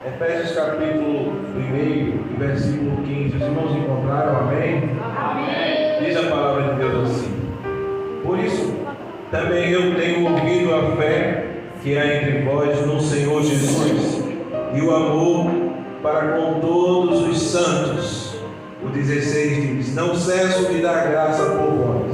Efésios capítulo 1, versículo 15. Os irmãos encontraram? Amém? Amém. Diz a palavra de Deus assim: por isso também eu tenho ouvido a fé que há entre vós no Senhor Jesus e o amor para com todos os santos. O 16 diz: não cesso de dar graça por vós,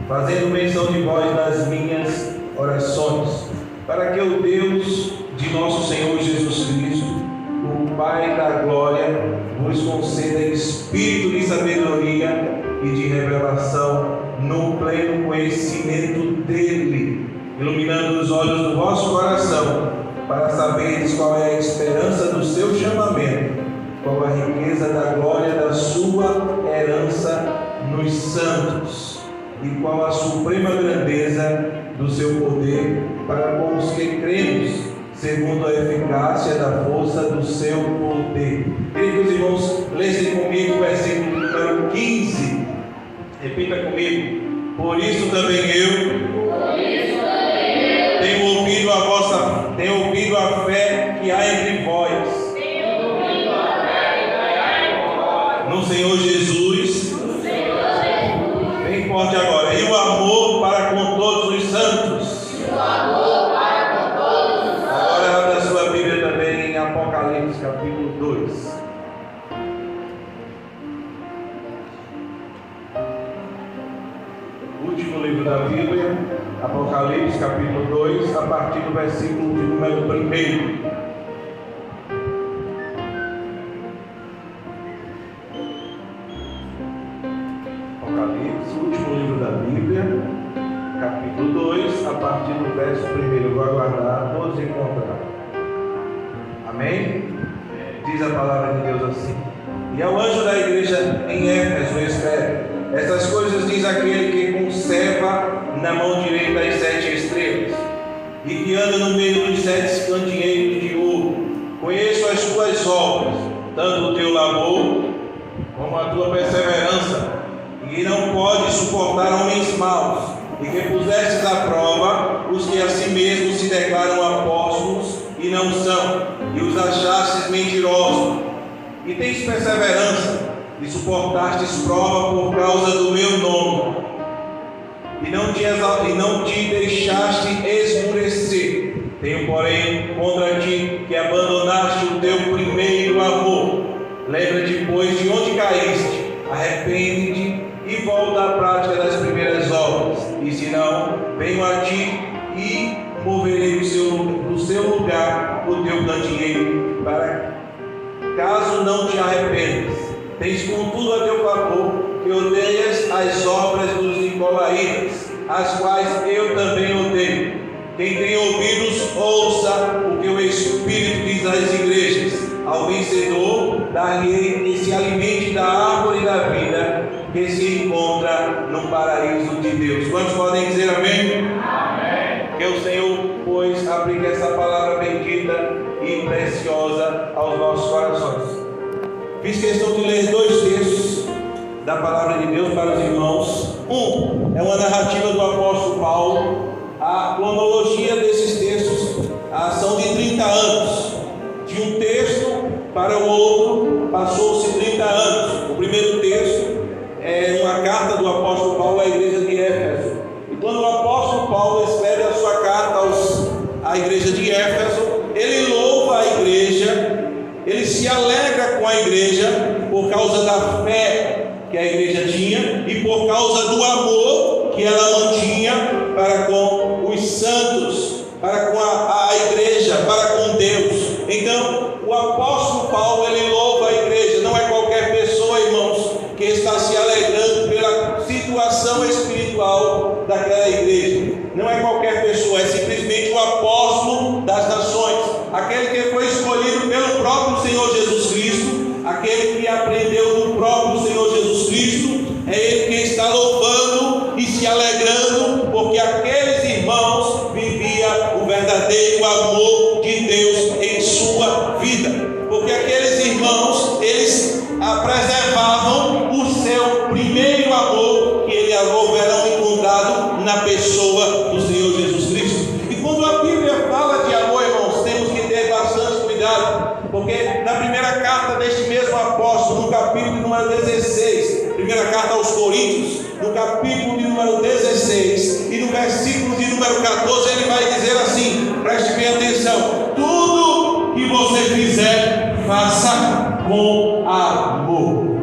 fazendo menção de vós nas minhas orações, para que o Deus de nosso Senhor Jesus Cristo, o Pai da glória, vos conceda espírito de sabedoria e de revelação no pleno conhecimento dele, iluminando os olhos do vosso coração, para saberes qual é a esperança do seu chamamento, qual a riqueza da glória da sua herança nos santos, e qual a suprema grandeza do seu poder para com os que cremos, segundo a eficácia da força do seu poder. Queridos irmãos, lessem comigo o versículo número 15. Repita comigo: por isso também eu tenho ouvido a fé que há entre vós no Senhor Jesus. Bem forte agora. E o amor para com todos os santos. Agora abra a sua Bíblia também em Apocalipse capítulo 2. Último livro da Bíblia, Apocalipse capítulo 2, a partir do versículo de número 1. Apocalipse, último livro da Bíblia, capítulo 2, a partir do verso 1. Eu vou aguardar todos encontrar. Amém? Diz a palavra de Deus assim: e ao anjo da igreja em Éfeso escreve: essas coisas diz aquele que conserva na mão direita as 7 estrelas e que anda no meio dos 7 candeeiros de ouro. Conheço as tuas obras, tanto o teu labor como a tua perseverança, e não podes suportar homens maus, e que pusestes à prova os que a si mesmos se declaram apóstolos e não são, e os achastes mentirosos, e tens perseverança, e suportastes prova por causa do meu nome, e não te deixaste esmurecer. Tenho, porém, contra ti que abandonaste o teu primeiro amor. Lembra-te, pois, de onde caíste, arrepende-te e volta à prática das primeiras obras. E se não, venho a ti e moverei do seu lugar o teu candeeiro, para caso não te arrependas. Tens contudo a teu favor que odeias as obras dos nicolaítas, as quais eu também odeio. Quem tem ouvidos, ouça o que o Espírito diz às igrejas. Ao vencedor, dar-lhe que se alimente da árvore da vida que se encontra no paraíso de Deus. Quantos podem dizer amém? Amém. Que o Senhor, pois, aplique essa palavra bendita e preciosa aos nossos corações. Fiz questão de ler 2 textos da palavra de Deus para os irmãos. Um é uma narrativa do apóstolo Paulo. A cronologia desses textos são de 30 anos. De um texto para o outro passou-se 30 anos. O primeiro texto é uma carta do apóstolo Paulo à igreja de Éfeso. E quando o apóstolo Paulo escreve a sua carta à igreja de Éfeso, ele louva a igreja, ele se alegra com a igreja por causa da fé que a igreja tinha e por causa do amor que ela mantinha para com os santos, para com a igreja, para com Deus. Então, o apóstolo Paulo, ele louva a igreja. Não é qualquer pessoa, irmãos, que está se alegrando pela situação espiritual daquela igreja. Não é qualquer pessoa, é simplesmente o apóstolo das nações, aquele que foi escolhido pelo próprio Senhor Jesus Cristo, aquele que aprendeu do próprio Senhor Jesus Cristo. É ele que está louvando e se alegrando, porque aqueles irmãos viviam o verdadeiro amor de Deus em sua vida, porque aqueles cuidado, porque na primeira carta deste mesmo apóstolo, no capítulo número 16, primeira carta aos Coríntios, no capítulo de número 16 e no versículo de número 14, ele vai dizer assim, preste bem atenção: tudo que você fizer, faça com amor.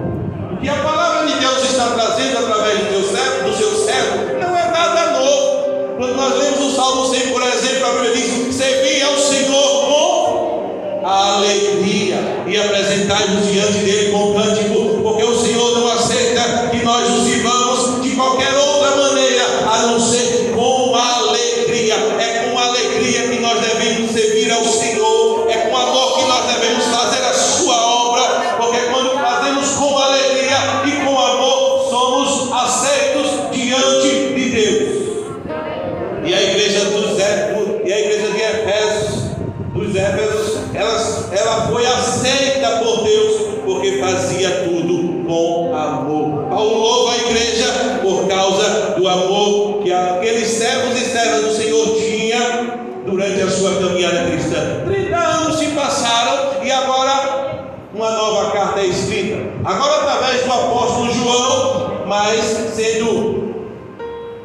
O que a palavra de Deus está trazendo através do seu servo não é nada novo. Quando nós lemos o Salmo 100, por exemplo, a Bíblia diz: servi ao Senhor com alegria e apresentai-vos diante dele com cântico, porque o Senhor não aceita que nós o sirvamos de qualquer outra maneira, a não ser com alegria. É com alegria que nós devemos servir ao Senhor, é com amor que nós devemos fazer a sua obra, porque quando fazemos com alegria e com amor, somos aceitos diante de Deus. E a igreja de Éfesos, ela foi aceita por Deus, porque fazia tudo com amor. Paulo louva a igreja por causa do amor que aqueles servos e servas do Senhor tinham durante a sua caminhada cristã. 30 anos se passaram e agora uma nova carta é escrita, agora através do apóstolo João, mas sendo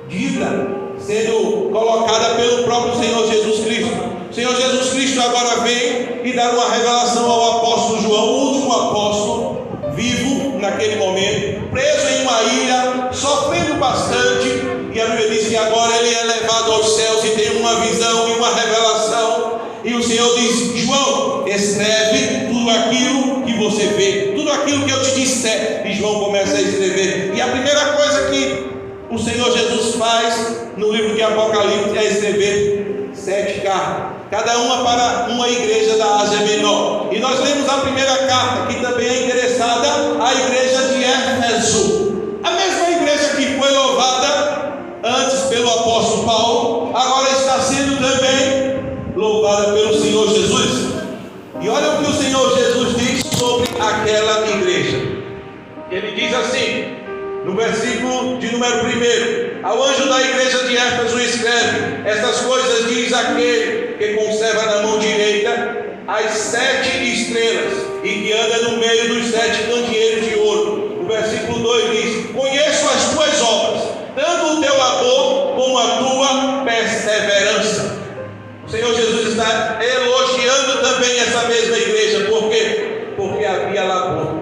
dita, sendo colocada pelo próprio Senhor Jesus Cristo. O Senhor Jesus Cristo agora vem e dá uma revelação ao apóstolo João, o último apóstolo vivo naquele momento, preso em uma ilha, sofrendo bastante, e a Bíblia diz que agora ele é levado aos céus e tem uma visão e uma revelação, e o Senhor diz: João, escreve tudo aquilo que você vê, tudo aquilo que eu te disser. E João começa a escrever, e a primeira coisa que o Senhor Jesus faz no livro de Apocalipse é escrever 7 cartas, cada uma para uma igreja da Ásia Menor. E nós lemos a primeira carta, que também é endereçada à igreja de Éfeso, a mesma igreja que foi louvada antes pelo apóstolo Paulo, agora está sendo também louvada pelo Senhor Jesus. E olha o que o Senhor Jesus diz sobre aquela igreja. Ele diz assim, no versículo de número 1: ao anjo da igreja de Éfeso escreve: estas coisas diz aquele que conserva na mão direita as 7 estrelas e que anda no meio dos 7 candeeiros de ouro. O versículo 2 diz: conheço as tuas obras, tanto o teu labor como a tua perseverança. O Senhor Jesus está elogiando também essa mesma igreja. Por quê? Porque havia labor,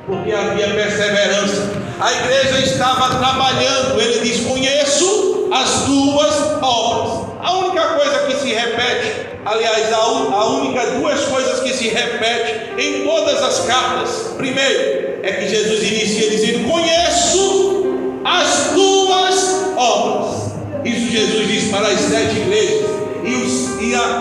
porque havia perseverança. A igreja estava trabalhando. Ele diz: conheço as tuas obras. A única coisa que se repete, aliás, a única 2 coisas que se repete em todas as cartas. Primeiro, é que Jesus inicia dizendo: conheço as tuas obras. Isso Jesus diz para as 7 igrejas.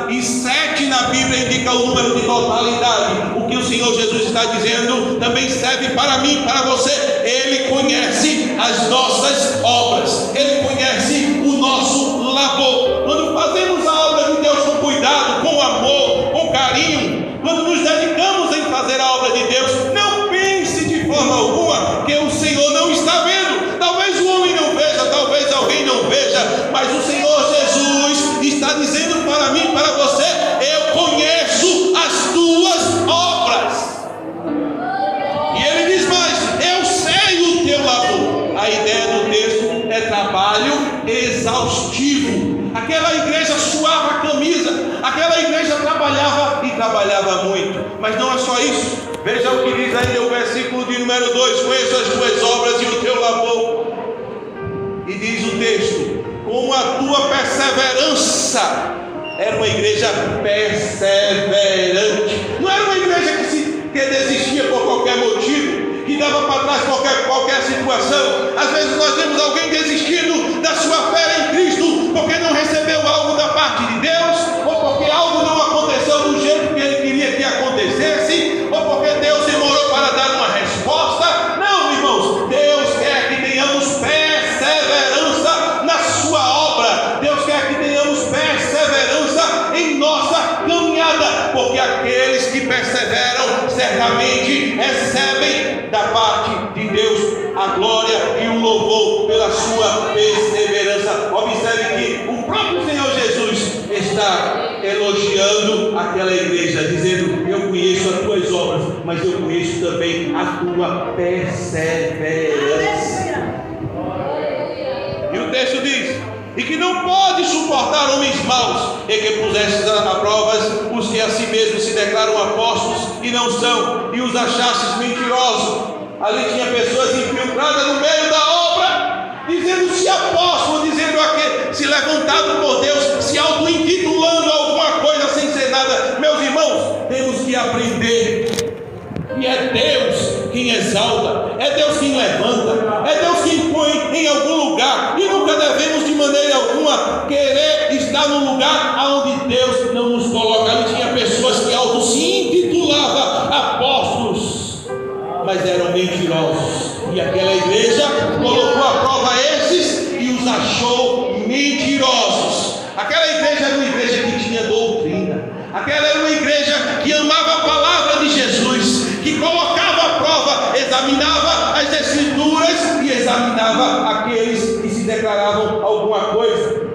E 7 na Bíblia indica o número de totalidade. O que o Senhor Jesus está dizendo também serve para mim, para você. Ele conhece as nossas obras, Ele conhece o nosso labor. Quando fazemos a obra de Deus com cuidado, com amor, com carinho, quando nos dedicamos em fazer a obra de Deus, não pense de forma alguma que o Senhor não está vendo. Talvez o homem não veja, talvez alguém não veja, mas o Senhor Jesus está dizendo para mim, para você: eu conheço as tuas obras. E ele diz mais: eu sei o teu labor. A ideia do texto é trabalho exaustivo. Aquela igreja suava a camisa, aquela igreja trabalhava e trabalhava muito. Mas não é só isso. Veja o que diz aí no versículo de número 2: conheço as tuas obras e o teu labor. E diz o texto: com a tua perseverança. Era uma igreja perseverante. Não era uma igreja que desistia por qualquer motivo, que dava para trás qualquer situação. Às vezes nós vemos alguém desistindo da sua fé em Cristo porque não recebeu algo da parte de Deus, ou porque algo não aconteceu do jeito que ele queria que acontecesse, ou porque Deus demorou para dar uma resposta. Não, irmãos, Deus quer que tenhamos perseverança na sua obra. Deus quer que tenhamos perseverança em nossa caminhada, porque aqueles que perseveram certamente recebem da parte de Deus a glória e o louvor pela sua perseverança. Observe que o próprio Senhor Jesus está elogiando aquela igreja, dizendo: a tua perseverança. E o texto diz: e que não pode suportar homens maus, e que pusestes a provas os que a si mesmos se declaram apóstolos e não são, e os achastes mentirosos. Ali tinha pessoas infiltradas no meio da obra, dizendo-se apóstolo, dizendo aquele, se levantado por Deus, se auto-intitulando alguma coisa sem ser nada. Meus irmãos, temos que aprender que é Deus quem exalta, é Deus quem levanta, é Deus quem põe em algum lugar, e nunca devemos de maneira alguma querer estar no lugar aonde Deus não nos coloca. Ali tinha pessoas que auto se intitulavam apóstolos, mas eram mentirosos, e aquela igreja colocou à prova esses e os achou mentirosos. Aquela igreja era uma igreja que tinha doutrina, aquela era uma igreja que amava a palavra de Jesus, que colocava à prova, examinava as escrituras e examinava aqueles que se declaravam alguma coisa.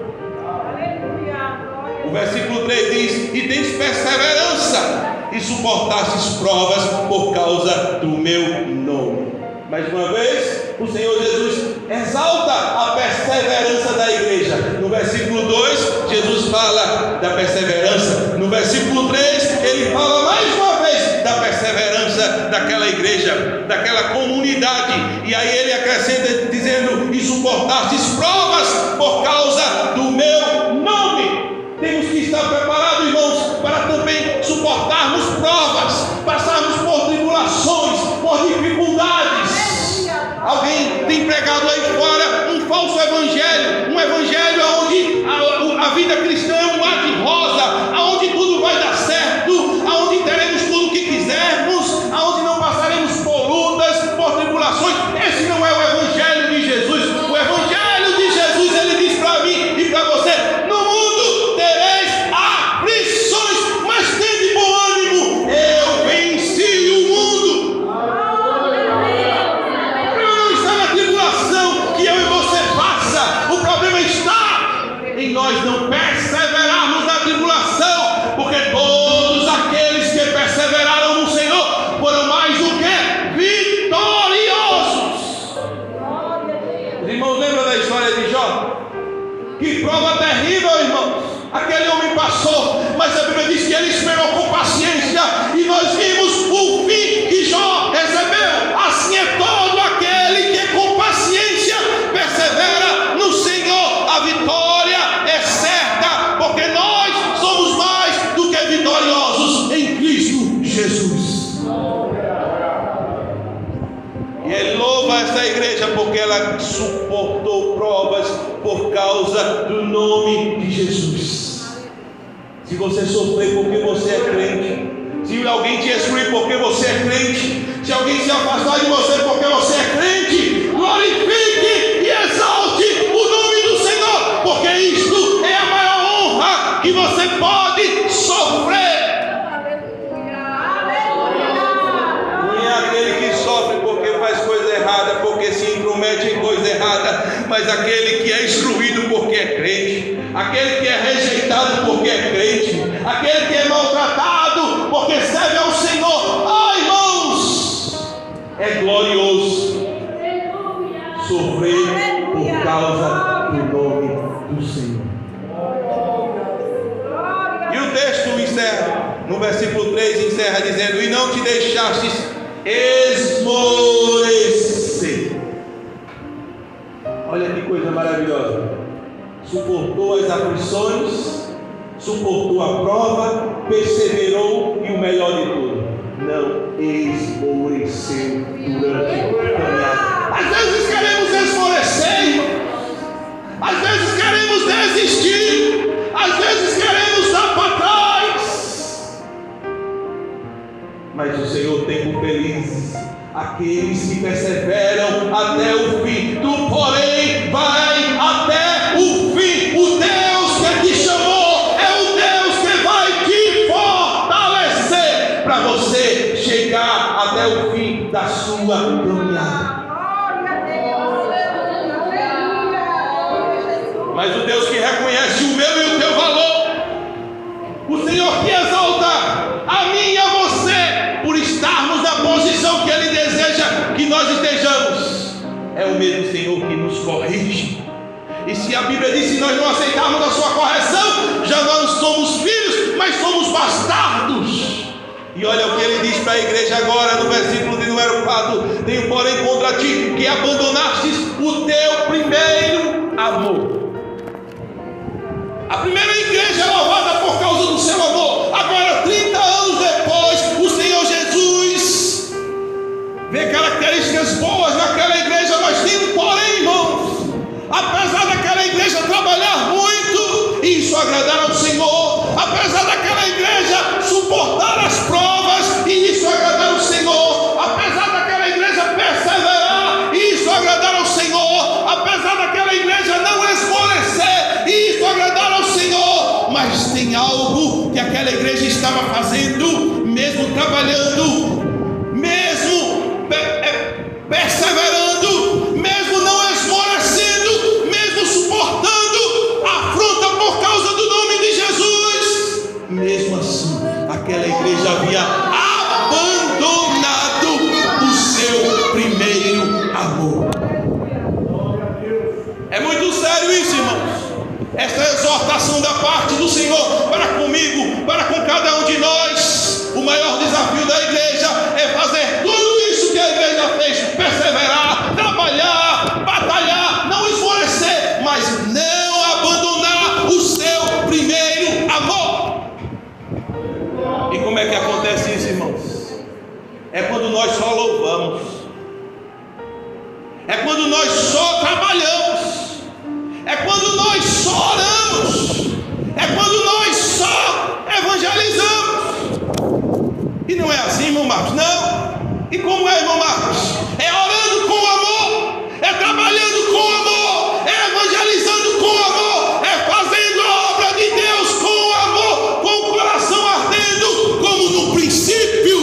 O versículo 3 diz: e tens perseverança e suportastes provas por causa do meu nome. Mais uma vez, o Senhor Jesus exalta a perseverança da igreja. No versículo 2, Jesus fala da perseverança. No versículo 3, ele fala mais uma vez da perseverança daquela igreja, daquela comunidade. E aí ele acrescenta dizendo: e suportastes provas por causa do meu nome. Temos que estar preparados, irmãos, para também suportarmos provas, passarmos por tribulações, por dificuldades. Alguém tem pregado aí fora um falso evangelho, um evangelho onde a vida cristã é um mar de rosa, onde tudo vai dar certo, onde teremos tudo o que quisermos, onde não passaremos por lutas, por tribulações. Esse não é o evangelho de Jesus. O evangelho de Jesus, ele diz para mim e para você: no mundo tereis aflições, mas tende bom ânimo, eu venci o mundo. Em nós não perseverarmos na tribulação, porque todos aqueles que perseveraram no Senhor foram mais do que vitoriosos. Os irmãos lembram da história de Jó? Que prova terrível, irmãos, aquele homem passou, mas a Bíblia diz que ele esperou com paciência, e nós vimos o fim que Jó recebeu. Assim é todo aquele que com paciência persevera no Senhor. A vitória é certa, porque nós somos mais do que vitoriosos em Cristo Jesus. E ele louva essa igreja porque ela suportou provas por causa do nome de Jesus. Se você sofrer porque você é crente, se alguém te excluir porque você é crente, se alguém se afastar de você porque você é crente, glorifique e exalte o nome do Senhor, porque isto é a maior honra que você pode sofrer. Não é aquele que sofre porque faz coisa errada, porque se intromete em coisa errada, mas aquele que é excluído porque é crente, aquele que é rejeitado porque é crente, aquele que é maltratado porque serve ao Senhor. Ah, irmãos, é glorioso sofrer por causa do nome do Senhor. E o texto encerra, no versículo 3 encerra dizendo: e não te deixastes esmorecer. Olha que coisa maravilhosa. Suportou as aflições, suportou a prova, perseverou, e o melhor de tudo, não esmoreceu durante a caminhada. Às vezes queremos esmorecer, às vezes queremos desistir, às vezes queremos dar para trás, mas o Senhor tem por felizes aqueles que perseveram até o fim. Tu, porém, vai até o fim. O Deus que te chamou é o Deus que vai te fortalecer para você chegar até o fim da sua caminhada. Mas o Deus que reconhece o meu e o teu valor, o Senhor que exalta a mim e a você por estarmos na posição que Ele deseja, nós estejamos, é o mesmo Senhor que nos corrige. E se a Bíblia diz que nós não aceitarmos a sua correção, já não somos filhos, mas somos bastardos. E olha o que ele diz para a igreja agora no versículo de número 4: tenho porém contra ti que abandonastes o teu primeiro amor. A primeira igreja é louvada por causa do seu amor. Agora, 30 anos depois, o Senhor Jesus vê características boas naquela igreja, mas tem um porém, irmãos. Apesar daquela igreja trabalhar muito e isso agradar ao Senhor, apesar daquela igreja suportar as provas e isso agradar ao Senhor, apesar daquela igreja perseverar e isso agradar ao Senhor, apesar daquela igreja não esmorecer e isso agradar ao Senhor, mas tem algo que aquela igreja estava fazendo, mesmo trabalhando, mesmo perseverando, mesmo não esmorecendo, mesmo suportando afronta por causa do nome de Jesus. Mesmo assim, aquela igreja havia abandonado o seu primeiro amor. É muito sério isso, irmãos. Esta exortação da parte do Senhor para comigo, para com cada um de nós. O maior desafio da igreja é fazer tudo isso que a igreja fez: perseverar, trabalhar, batalhar, não esmorecer, mas não abandonar o seu primeiro amor. E como é que acontece isso, irmãos? É quando nós só louvamos, é quando nós só trabalhamos, é quando nós só oramos, é quando nós só evangelizamos. E não é assim, irmão Marcos? Não. E como é, irmão Marcos? É orando com amor, é trabalhando com amor, é evangelizando com amor, é fazendo a obra de Deus com amor, com o coração ardendo, como no princípio.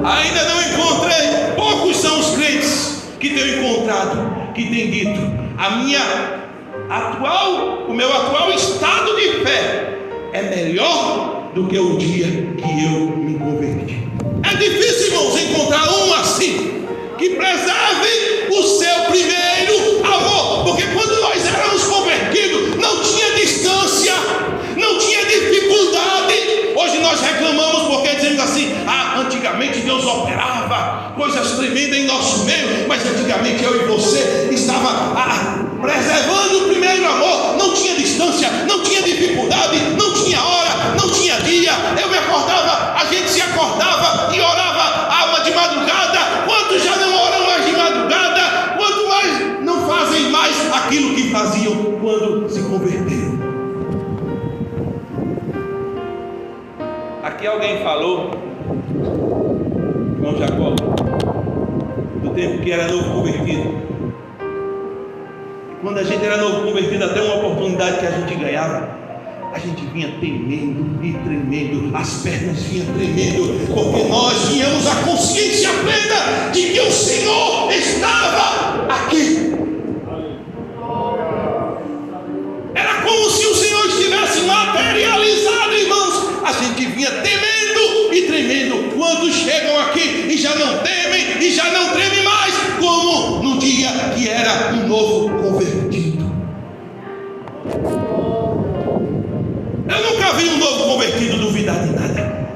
Ainda não encontrei, poucos são os crentes que tenho encontrado, que têm dito: o meu atual estado de fé é melhor do que o dia que eu me converti. É difícil, irmãos, encontrar um assim, que preserve o seu primeiro amor, porque quando nós éramos convertidos, não tinha distância, não tinha dificuldade. Hoje nós reclamamos porque dizemos assim: antigamente Deus operava coisas tremendas em nosso meio, mas antigamente eu e você estava preservando o primeiro amor. Não tinha distância, não tinha dificuldade, não tinha hora, não tinha dia. Eu me acordava, a gente se acordava e orava alma de madrugada. Quantos já não oram mais de madrugada? Quantos mais não fazem mais aquilo que faziam quando se converteram? Aqui alguém falou, irmão Jacó, do tempo que era novo convertido. Quando a gente era novo convertido, até uma oportunidade que a gente ganhava, a gente vinha temendo e tremendo, as pernas vinham tremendo, porque nós tínhamos a consciência plena de que o Senhor estava aqui. Era como se o Senhor estivesse materializado, irmãos. A gente vinha temendo e tremendo. Quando chegam aqui e já não temem e já não tremem mais, como no dia que era um novo convertido. Eu nunca vi um novo convertido duvidar de nada.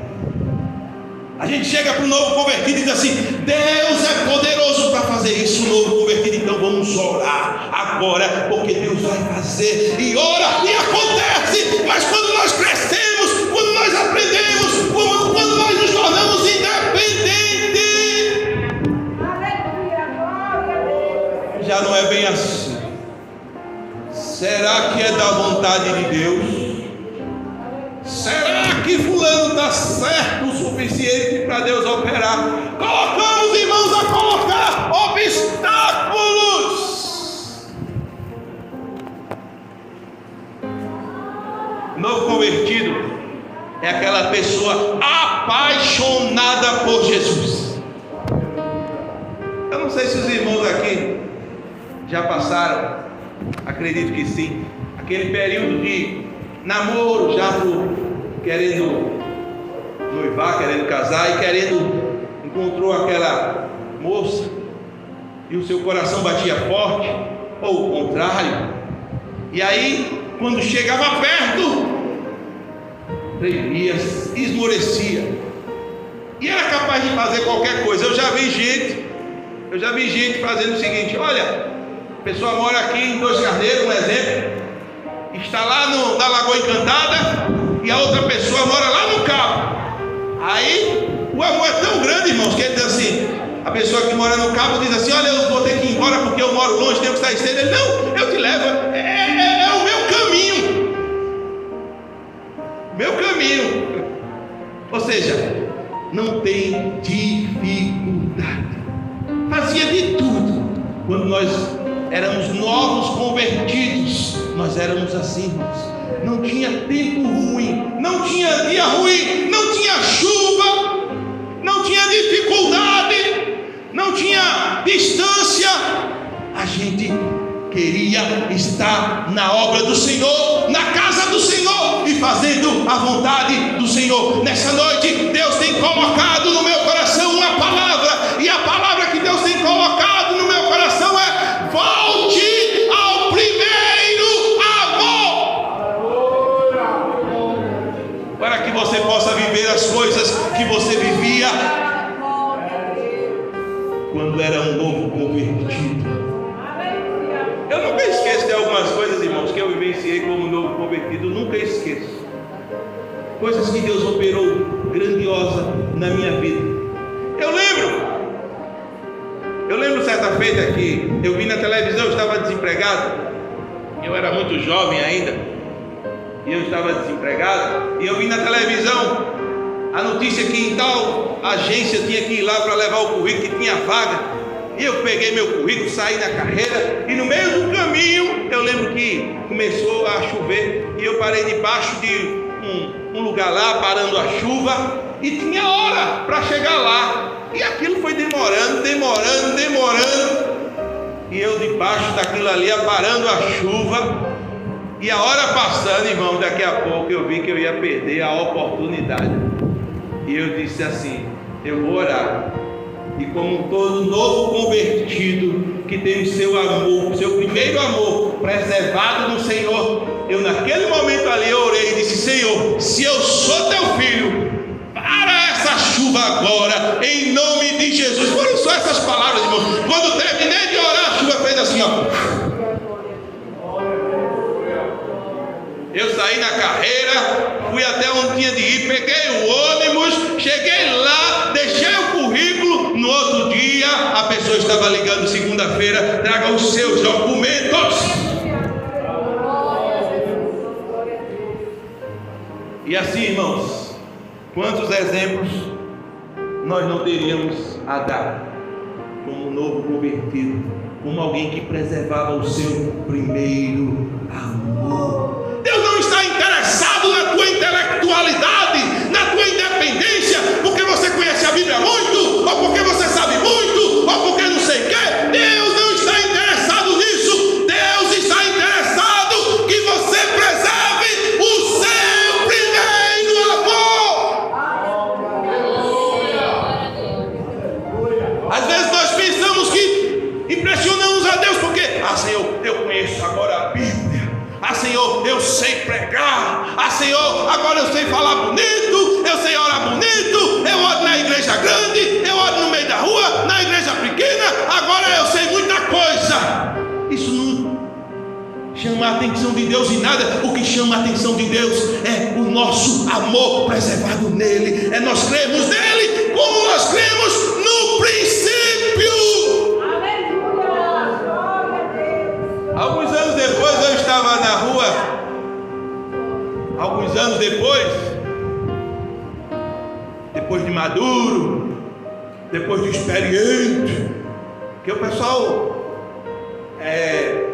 A gente chega para o novo convertido e diz assim: Deus é poderoso para fazer isso. O novo convertido, então vamos orar agora, porque Deus vai fazer. E ora e acontece. Mas quando nós crescemos, quando nós aprendemos, quando nós nos tornamos independentes, já não é bem assim. Será que é da vontade de Deus? Será que fulano está certo o suficiente para Deus operar? Colocamos, irmãos, a colocar obstáculos. Novo convertido é aquela pessoa apaixonada por Jesus. Eu não sei se os irmãos aqui já passaram, acredito que sim, aquele período de namoro, já querendo noivar, querendo casar e querendo encontrou aquela moça e o seu coração batia forte, ou o contrário. E aí, quando chegava perto, tremia, esmorecia, e era capaz de fazer qualquer coisa. Eu já vi gente fazendo o seguinte: olha, a pessoa mora aqui em Dois Carneiros, um exemplo, está lá na Lagoa Encantada, e a outra pessoa mora lá no Cabo. Aí o amor é tão grande, irmãos, que ele diz assim, a pessoa que mora no Cabo diz assim: olha, eu vou ter que ir embora porque eu moro longe, tenho que estar cedo. Ele: não, eu te levo, é o meu caminho. Ou seja, não tem dificuldade. Fazia de tudo. Quando nós éramos novos convertidos, nós éramos assim, irmãos. Não tinha tempo ruim, não tinha dia ruim, não tinha chuva, não tinha dificuldade, não tinha distância. A gente queria estar na obra do Senhor, na casa do Senhor e fazendo a vontade do Senhor. Nessa noite, Deus tem colocado no meu coração uma palavra, e a palavra que Deus tem colocado no meu coração é: volte ao primeiro amor, para que você possa viver as coisas que você vivia quando era um novo convertido. Eu nunca esqueço de algumas coisas, irmãos, que eu vivenciei como novo convertido. Nunca esqueço. Coisas que Deus operou grandiosa na minha vida. Eu lembro certa feita que eu vi na televisão, eu estava desempregado. Eu era muito jovem ainda, e eu estava desempregado. E eu vi na televisão a notícia que em tal agência tinha que ir lá para levar o currículo, que tinha vaga. E eu peguei meu currículo, saí na carreira, e no meio do caminho eu lembro que começou a chover, e eu parei debaixo de um lugar lá, parando a chuva, e tinha hora para chegar lá, e aquilo foi demorando, e eu debaixo daquilo ali, parando a chuva, e a hora passando, irmão, daqui a pouco eu vi que eu ia perder a oportunidade, e eu disse assim: eu vou orar. E como todo novo convertido que tem o seu amor, o seu primeiro amor preservado no Senhor, eu naquele momento ali eu orei e disse: Senhor, se eu sou teu filho, para essa chuva agora, em nome de Jesus. Foram só essas palavras, irmão. Quando terminei de orar, a chuva fez assim, ó. Eu saí na carreira, fui até onde tinha de ir, peguei o ônibus, cheguei lá, deixei o currículo. No outro dia, a pessoa estava ligando, segunda-feira: traga os seus documentos. E assim, irmãos, quantos exemplos nós não teríamos a dar como novo convertido, como alguém que preservava o seu primeiro amor. Deus não está interessado na tua intelectualidade, na tua independência, porque você conhece a Bíblia muito, ou porque você sabe muito, ou porque não sei o que. Deus não está interessado nisso. Deus está interessado que você preserve o seu primeiro amor. Às vezes nós pensamos que impressionamos a Deus porque: Senhor, eu conheço agora a Bíblia. Senhor, eu sei pregar. Senhor, agora eu sei falar bonito, eu sei orar bonito, eu oro na igreja grande, eu oro no meio da rua, na igreja pequena, agora eu sei muita coisa. Isso não chama a atenção de Deus em nada. O que chama a atenção de Deus é o nosso amor preservado nele, é nós cremos nele como nós cremos no princípio. Alguns anos depois eu estava na rua, depois de maduro, depois de experiente, que o pessoal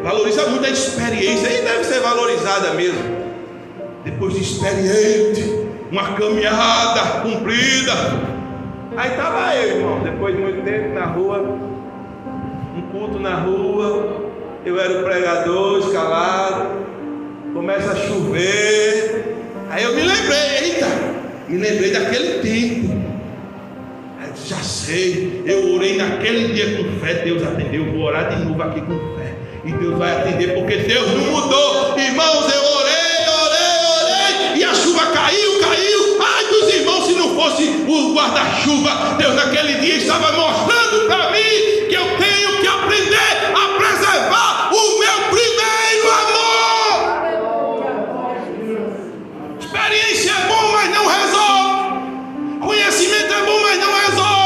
valoriza muito a experiência, e deve ser valorizada mesmo. Depois de experiente, uma caminhada cumprida, aí estava eu, irmão, depois de muito tempo na rua, um culto na rua. Eu era o pregador escalado, começa a chover, aí eu me lembrei daquele tempo. Aí eu disse: já sei, eu orei naquele dia com fé, Deus atendeu, vou orar de novo aqui com fé, e Deus vai atender, porque Deus não mudou. Irmãos, eu orei, e a chuva caiu, ai dos irmãos, se não fosse o guarda-chuva, Deus naquele dia estava mostrando para mim que eu tenho que aprender a preservar o meu primeiro amor. Experiência é bom, mas não resolve. Conhecimento é bom, mas não resolve.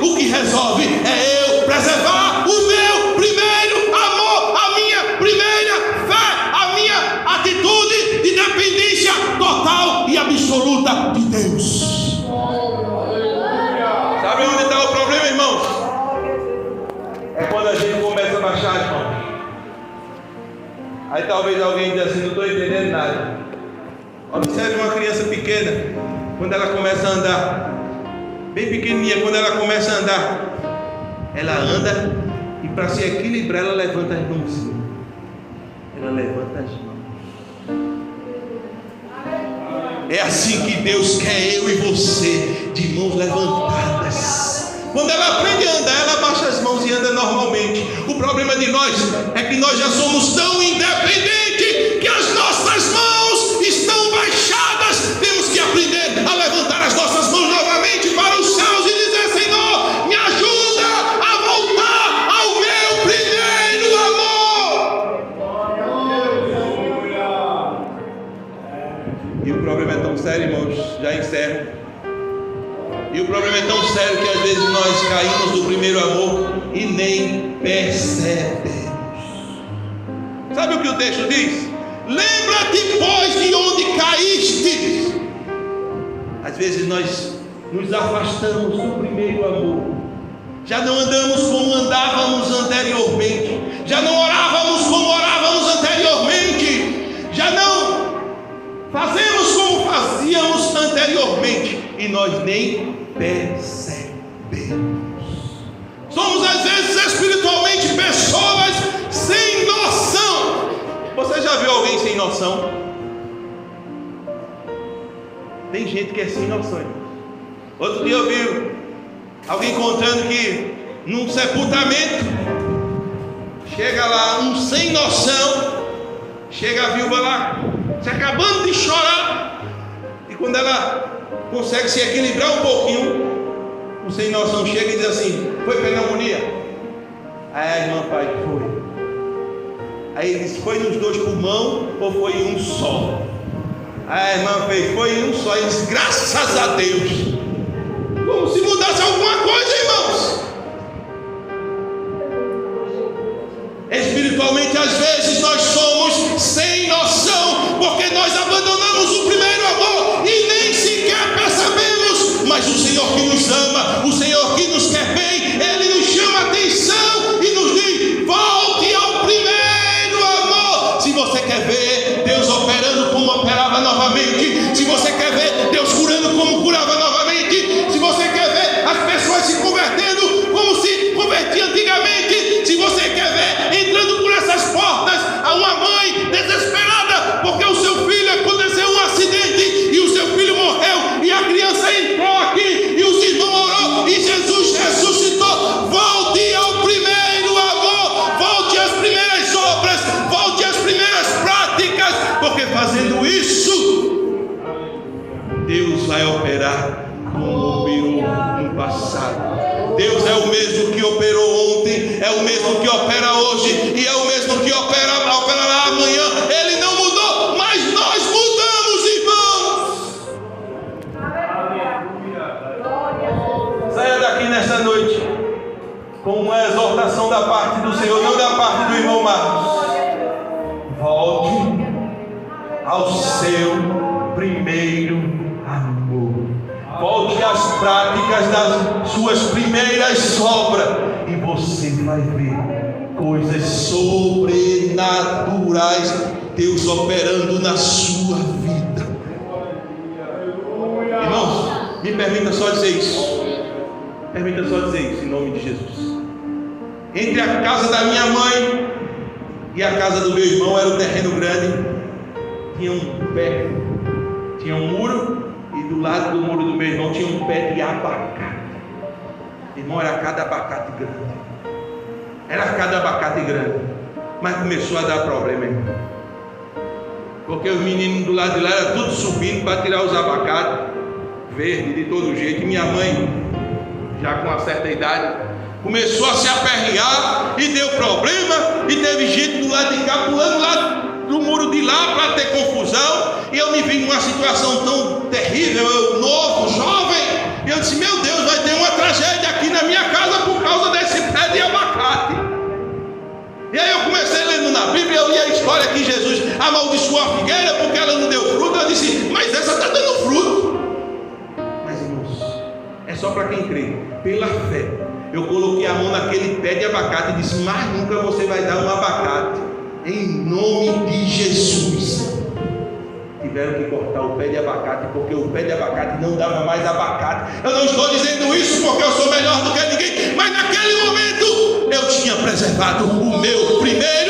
O que resolve é eu preservar o meu primeiro amor, a minha primeira fé, a minha atitude de dependência total e absoluta de Deus. Sabe onde está o problema, irmãos? É quando a gente começa a baixar as mãos. Aí talvez alguém diga assim: não estou entendendo nada. Observe uma criança pequena, quando ela começa a andar, bem pequenininha, quando ela começa a andar, ela anda e para se equilibrar ela levanta as mãos. Ela levanta as mãos. É assim que Deus quer eu e você, de mãos levantadas. Quando ela aprende a andar, ela baixa as mãos e anda normalmente. O problema de nós é que nós já somos tão independentes que as nossas mãos estão baixadas. Temos que aprender a levantar as nossas mãos novamente para os céus e dizer: Senhor, me ajuda a voltar ao meu primeiro amor. E o problema é tão sério, irmãos, já encerro. E o problema é tão sério que às vezes nós caímos do primeiro amor e nem percebemos. Sabe o que o texto diz? Lembra-te, pois, de onde caíste. Às vezes nós nos afastamos do primeiro amor. Já não andamos como andávamos anteriormente. Já não orávamos como orávamos anteriormente. Já não fazemos como fazíamos anteriormente. E nós nem percebemos. Somos às vezes espiritualmente pessoas sem noção. Você já viu alguém sem noção? Tem gente que é sem noção, irmão. Outro dia eu vi alguém contando que num sepultamento chega lá um sem noção, chega a viúva lá se acabando de chorar, e quando ela consegue se equilibrar um pouquinho, o sem noção chega e diz assim: foi pneumonia? Aí a irmã faz: foi. Aí ele diz: foi nos dois pulmões ou foi em um só? Aí a irmã fez: foi em um só. E diz: graças a Deus. Como se mudasse alguma coisa, irmãos. Espiritualmente, às vezes nós somos sem noção, porque nós abandonamos o primeiro amor e nem sequer percebemos. Mas o Senhor que nos ama, o Senhor que nos quer bem, Ele nos chama a atenção e nos diz: volte ao primeiro amor. Se você quer ver Deus operando como operava novamente, se você quer ver Deus curando como curava novamente, se você quer ver as pessoas se convertendo como se convertia antigamente, se você quer ver entrando por essas portas a uma mãe desesperada porque o seu filho aconteceu um acidente e o seu filho morreu e a criança entrou aqui e os irmãos orou e Jesus ressuscitou. Volte ao primeiro amor, volte às primeiras obras, volte às primeiras práticas, porque fazendo isso Deus vai operar como operou no passado. Deus é o mesmo que operou ontem, é o mesmo que opera hoje e é o mesmo que operará amanhã. Ele não mudou, mas nós mudamos, irmãos. Saia daqui nesta noite com uma exortação da parte do Senhor, não da parte do irmão Marcos. Volte ao seu primeiro amor. Volte às práticas das suas primeiras obras e você vai ver coisas sobrenaturais, Deus operando na sua vida. Irmãos, me permita só dizer isso. Permita só dizer isso em nome de Jesus. Entre a casa da minha mãe e a casa do meu irmão era um terreno grande. Tinha um pé, tinha um muro, e do lado do muro do meu irmão tinha um pé de abacate. Irmão, era cada abacate grande. Era cada abacate grande. Mas começou a dar problema, irmão. Porque os meninos do lado de lá eram tudo subindo para tirar os abacates verdes de todo jeito. E minha mãe, já com uma certa idade, começou a se aperrear e deu problema. E teve gente do lado de cá pulando lá do muro de lá para ter confusão. E eu me vi numa situação tão terrível, eu novo, jovem. E eu disse: meu Deus, vai ter uma tragédia aqui na minha casa por causa desse pé de abacate. E aí eu comecei lendo na Bíblia, eu li a história que Jesus amaldiçoou a figueira porque ela não deu fruto. Eu disse: mas essa está dando fruto. Mas irmãos, é só para quem crê. Pela fé, eu coloquei a mão naquele pé de abacate e disse: mas nunca você vai dar um abacate, em nome de Jesus. Tiveram que cortar o pé de abacate, porque o pé de abacate não dava mais abacate. Eu não estou dizendo isso porque eu sou melhor do que ninguém, mas naquele momento eu tinha preservado o meu primeiro